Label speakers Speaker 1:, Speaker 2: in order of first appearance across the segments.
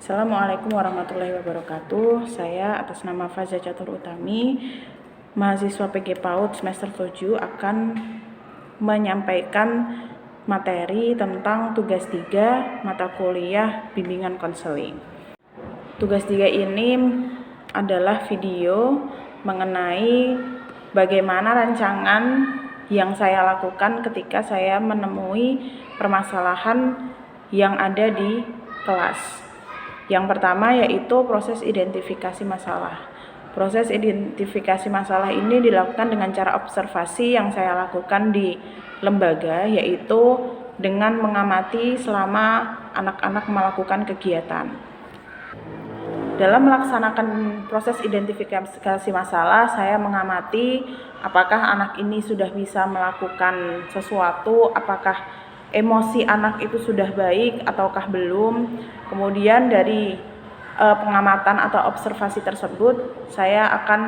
Speaker 1: Assalamualaikum warahmatullahi wabarakatuh. Saya atas nama Faza Catur Utami, mahasiswa PG PAUD semester 7 akan menyampaikan materi tentang tugas 3 mata kuliah bimbingan konseling. Tugas 3 ini adalah video mengenai bagaimana rancangan yang saya lakukan ketika saya menemui permasalahan yang ada di kelas. Yang pertama yaitu proses identifikasi masalah. Proses identifikasi masalah ini dilakukan dengan cara observasi yang saya lakukan di lembaga, yaitu dengan mengamati selama anak-anak melakukan kegiatan. Dalam melaksanakan proses identifikasi masalah, saya mengamati apakah anak ini sudah bisa melakukan sesuatu, apakah emosi anak itu sudah baik ataukah belum. Kemudian dari pengamatan atau observasi tersebut, saya akan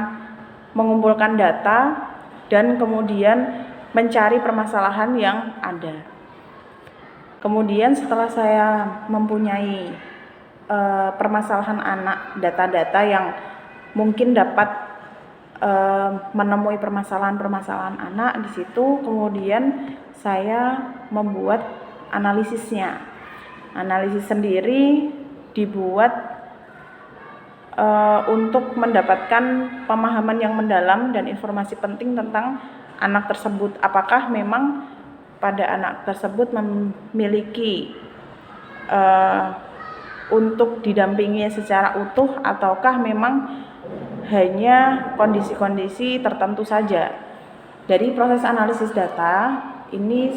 Speaker 1: mengumpulkan data dan kemudian mencari permasalahan yang ada. Kemudian setelah saya mempunyai permasalahan anak, data-data yang mungkin dapat menemui permasalahan-permasalahan anak di situ, kemudian saya membuat analisisnya. Analisis sendiri dibuat untuk mendapatkan pemahaman yang mendalam dan informasi penting tentang anak tersebut. Apakah memang pada anak tersebut memiliki untuk didampingi secara utuh ataukah memang hanya kondisi-kondisi tertentu saja. Dari proses analisis data ini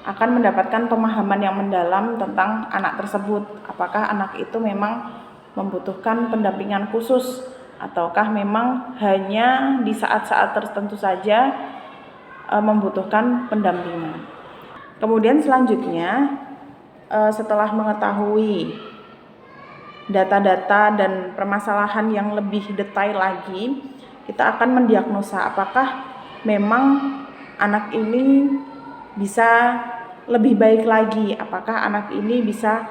Speaker 1: akan mendapatkan pemahaman yang mendalam tentang anak tersebut. Apakah anak itu memang membutuhkan pendampingan khusus ataukah memang hanya di saat-saat tertentu saja membutuhkan pendampingan. Kemudian selanjutnya setelah mengetahui data-data dan permasalahan yang lebih detail lagi, kita akan mendiagnosa apakah memang anak ini bisa lebih baik lagi, apakah anak ini bisa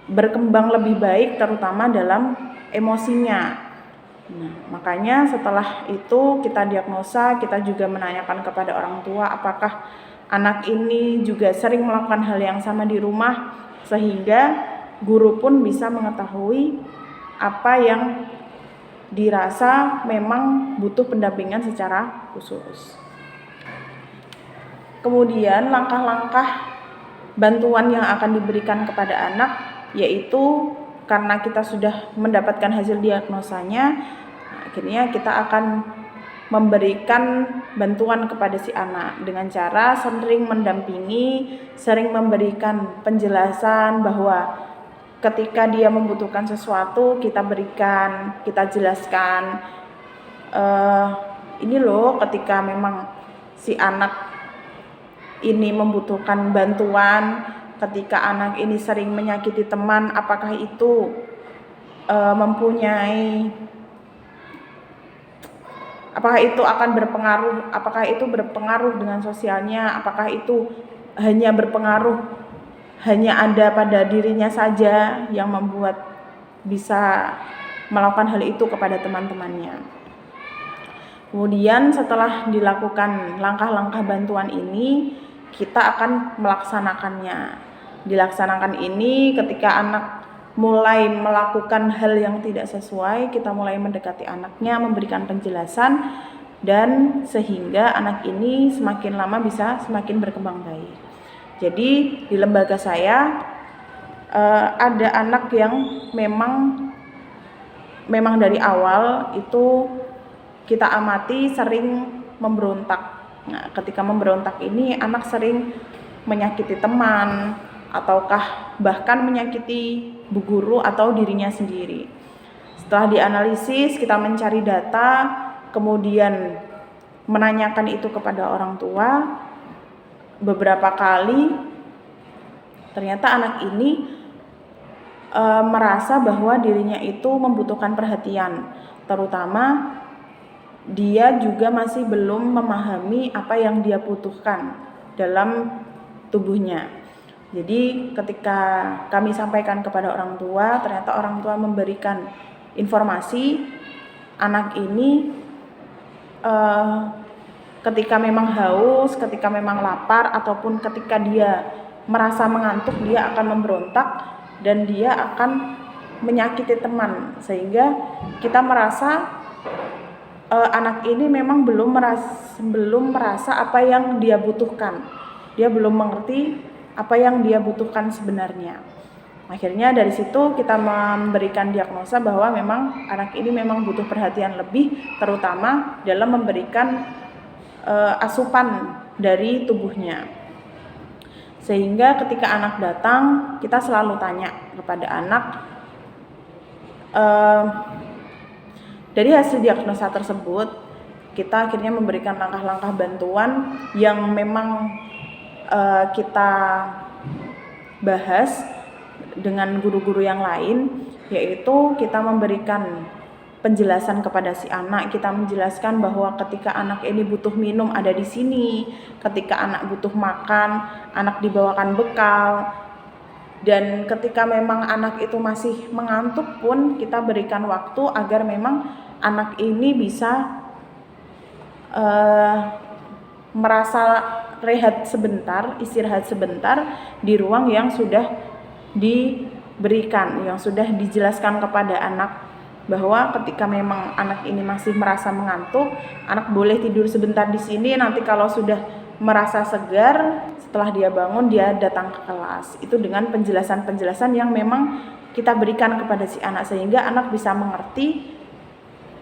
Speaker 1: berkembang lebih baik terutama dalam emosinya. Nah, makanya setelah itu kita diagnosa, kita juga menanyakan kepada orang tua apakah anak ini juga sering melakukan hal yang sama di rumah, sehingga guru pun bisa mengetahui apa yang dirasa memang butuh pendampingan secara khusus. Kemudian langkah-langkah bantuan yang akan diberikan kepada anak, yaitu karena kita sudah mendapatkan hasil diagnosanya, akhirnya kita akan memberikan bantuan kepada si anak dengan cara sering mendampingi, sering memberikan penjelasan bahwa ketika dia membutuhkan sesuatu, kita berikan, kita jelaskan. Ini loh, ketika memang si anak ini membutuhkan bantuan, ketika anak ini sering menyakiti teman, apakah itu apakah itu akan berpengaruh, apakah itu berpengaruh dengan sosialnya, apakah itu hanya berpengaruh hanya ada pada dirinya saja yang membuat bisa melakukan hal itu kepada teman-temannya. Kemudian setelah dilakukan langkah-langkah bantuan ini, kita akan melaksanakannya. Dilaksanakan ini ketika anak mulai melakukan hal yang tidak sesuai, kita mulai mendekati anaknya, memberikan penjelasan, dan sehingga anak ini semakin lama bisa semakin berkembang baik. Jadi di lembaga saya ada anak yang memang dari awal itu kita amati sering memberontak. Nah, ketika memberontak ini anak sering menyakiti teman ataukah bahkan menyakiti bu guru atau dirinya sendiri. Setelah dianalisis, kita mencari data, kemudian menanyakan itu kepada orang tua. Beberapa kali ternyata anak ini merasa bahwa dirinya itu membutuhkan perhatian, terutama dia juga masih belum memahami apa yang dia butuhkan dalam tubuhnya. Jadi ketika kami sampaikan kepada orang tua, ternyata orang tua memberikan informasi anak ini ketika memang haus, ketika memang lapar, ataupun ketika dia merasa mengantuk, dia akan memberontak dan dia akan menyakiti teman, sehingga kita merasa anak ini memang belum merasa apa yang dia butuhkan. Dia belum mengerti apa yang dia butuhkan sebenarnya. Akhirnya dari situ kita memberikan diagnosa bahwa memang anak ini memang butuh perhatian lebih, terutama dalam memberikan asupan dari tubuhnya. Sehingga ketika anak datang, kita selalu tanya kepada anak, dari hasil diagnosa tersebut, kita akhirnya memberikan langkah-langkah bantuan yang memang kita bahas dengan guru-guru yang lain, yaitu kita memberikan penjelasan kepada si anak. Kita menjelaskan bahwa ketika anak ini butuh minum ada di sini, ketika anak butuh makan, anak dibawakan bekal, dan ketika memang anak itu masih mengantuk pun kita berikan waktu agar memang anak ini bisa merasa rehat sebentar, istirahat sebentar di ruang yang sudah diberikan, yang sudah dijelaskan kepada anak bahwa ketika memang anak ini masih merasa mengantuk, anak boleh tidur sebentar di sini, nanti kalau sudah merasa segar, setelah dia bangun dia datang ke kelas. Itu dengan penjelasan-penjelasan yang memang kita berikan kepada si anak, sehingga anak bisa mengerti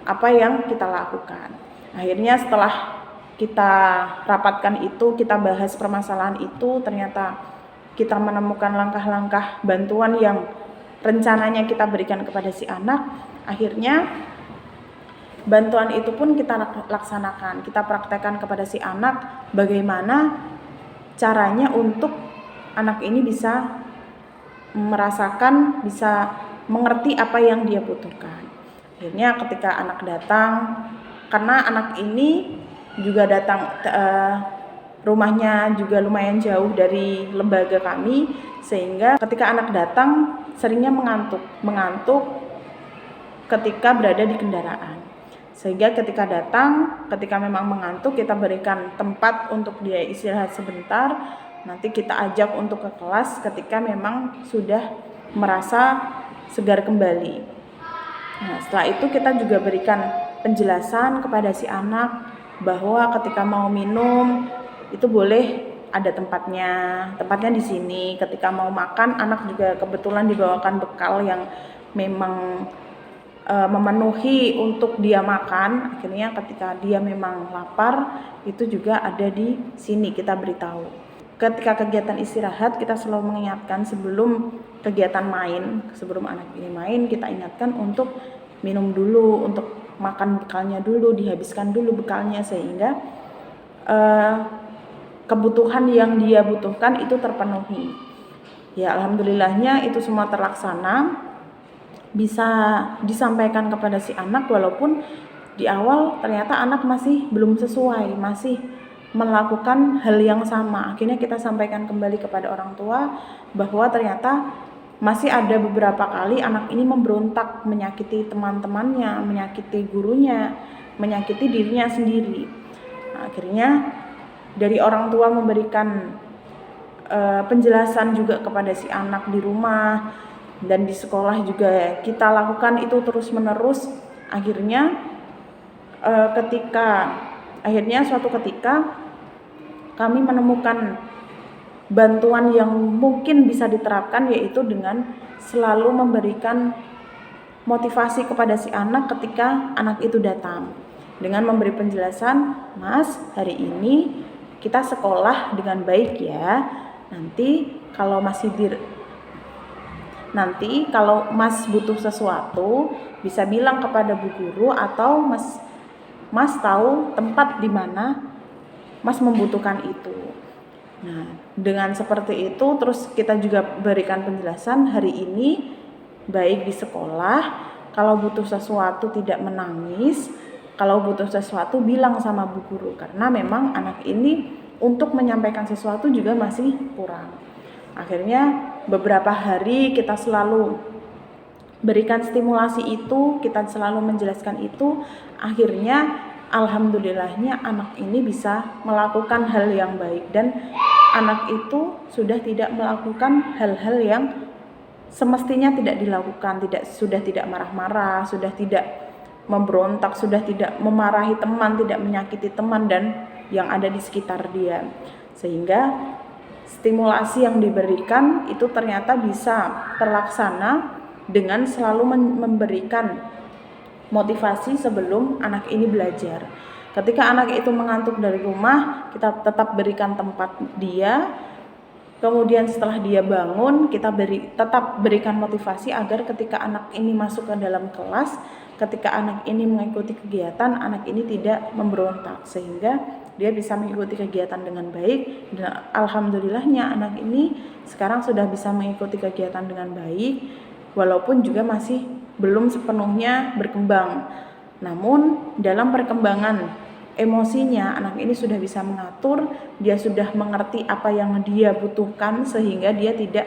Speaker 1: apa yang kita lakukan. Akhirnya setelah kita rapatkan itu, kita bahas permasalahan itu, ternyata kita menemukan langkah-langkah bantuan yang rencananya kita berikan kepada si anak. Akhirnya bantuan itu pun kita laksanakan, kita praktekkan kepada si anak bagaimana caranya untuk anak ini bisa merasakan, bisa mengerti apa yang dia butuhkan. Akhirnya ketika anak datang, karena anak ini juga datang, rumahnya juga lumayan jauh dari lembaga kami, sehingga ketika anak datang seringnya mengantuk ketika berada di kendaraan. Sehingga ketika datang, ketika memang mengantuk, kita berikan tempat untuk dia istirahat sebentar. Nanti kita ajak untuk ke kelas ketika memang sudah merasa segar kembali. Nah, setelah itu kita juga berikan penjelasan kepada si anak bahwa ketika mau minum itu boleh ada tempatnya di sini. Ketika mau makan, anak juga kebetulan dibawakan bekal yang memang memenuhi untuk dia makan. Akhirnya ketika dia memang lapar, itu juga ada di sini, kita beritahu. Ketika kegiatan istirahat, kita selalu mengingatkan sebelum kegiatan main, sebelum anak ini main, kita ingatkan untuk minum dulu, untuk makan bekalnya dulu, dihabiskan dulu bekalnya, sehingga kebutuhan yang dia butuhkan itu terpenuhi. Ya, alhamdulillahnya itu semua terlaksana, bisa disampaikan kepada si anak, walaupun di awal ternyata anak masih belum sesuai, masih melakukan hal yang sama. Akhirnya kita sampaikan kembali kepada orang tua bahwa ternyata masih ada beberapa kali anak ini memberontak, menyakiti teman-temannya, menyakiti gurunya, menyakiti dirinya sendiri. Nah, akhirnya dari orang tua memberikan penjelasan juga kepada si anak di rumah, dan di sekolah juga kita lakukan itu terus menerus. Akhirnya suatu ketika kami menemukan bantuan yang mungkin bisa diterapkan, yaitu dengan selalu memberikan motivasi kepada si anak ketika anak itu datang, dengan memberi penjelasan, "Mas, hari ini kita sekolah dengan baik ya. Nanti kalau Mas butuh sesuatu bisa bilang kepada Bu Guru, atau Mas tahu tempat di mana Mas membutuhkan itu." Nah, dengan seperti itu terus kita juga berikan penjelasan, hari ini baik di sekolah, kalau butuh sesuatu tidak menangis, kalau butuh sesuatu bilang sama Bu Guru, karena memang anak ini untuk menyampaikan sesuatu juga masih kurang. Akhirnya beberapa hari kita selalu berikan stimulasi itu, kita selalu menjelaskan itu, akhirnya alhamdulillahnya anak ini bisa melakukan hal yang baik dan anak itu sudah tidak melakukan hal-hal yang semestinya tidak dilakukan, sudah tidak marah-marah, sudah tidak memberontak, sudah tidak memarahi teman, tidak menyakiti teman dan yang ada di sekitar dia. Sehingga stimulasi yang diberikan itu ternyata bisa terlaksana dengan selalu memberikan motivasi sebelum anak ini belajar. Ketika anak itu mengantuk dari rumah, kita tetap berikan tempat dia. Kemudian setelah dia bangun, kita tetap berikan motivasi agar ketika anak ini masuk ke dalam kelas, ketika anak ini mengikuti kegiatan, anak ini tidak memberontak sehingga dia bisa mengikuti kegiatan dengan baik. Dan alhamdulillahnya anak ini sekarang sudah bisa mengikuti kegiatan dengan baik, walaupun juga masih belum sepenuhnya berkembang. Namun dalam perkembangan emosinya anak ini sudah bisa mengatur, dia sudah mengerti apa yang dia butuhkan sehingga dia tidak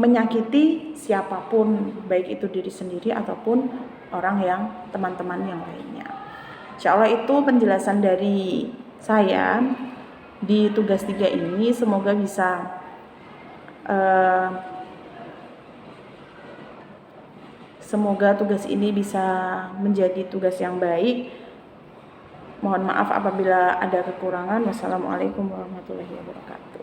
Speaker 1: menyakiti siapapun, baik itu diri sendiri ataupun orang yang teman-teman yang lainnya. Insya Allah itu penjelasan dari saya di tugas 3 ini, semoga bisa semoga tugas ini bisa menjadi tugas yang baik. Mohon maaf apabila ada kekurangan. Wassalamualaikum warahmatullahi wabarakatuh.